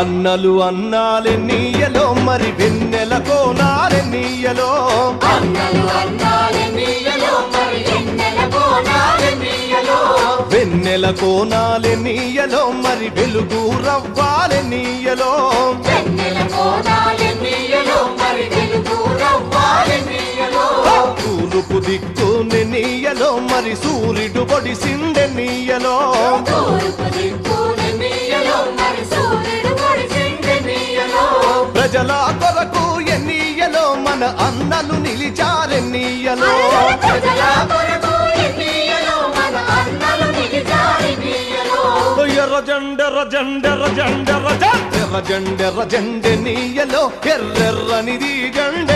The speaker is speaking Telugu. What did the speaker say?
అన్నలు అన్నాలెన్నీయలో మరి వెన్నెల కోనాలెన్నీయలో వెన్నెల కోనాలెన్నీయలో మరి వెలుగు రవ్వాలెన్నీయలో తూర్పు దిక్కు నెన్నీయలో మరి సూర్యుడు పొడిసిండెన్నీయలో ప్రజల కొరకు ఎన్నీయలో మన అన్నలు నిలిచారెన్నీయలో ఎర్ర జెండె నీయలో ఎర్రెర్రనిది జెండ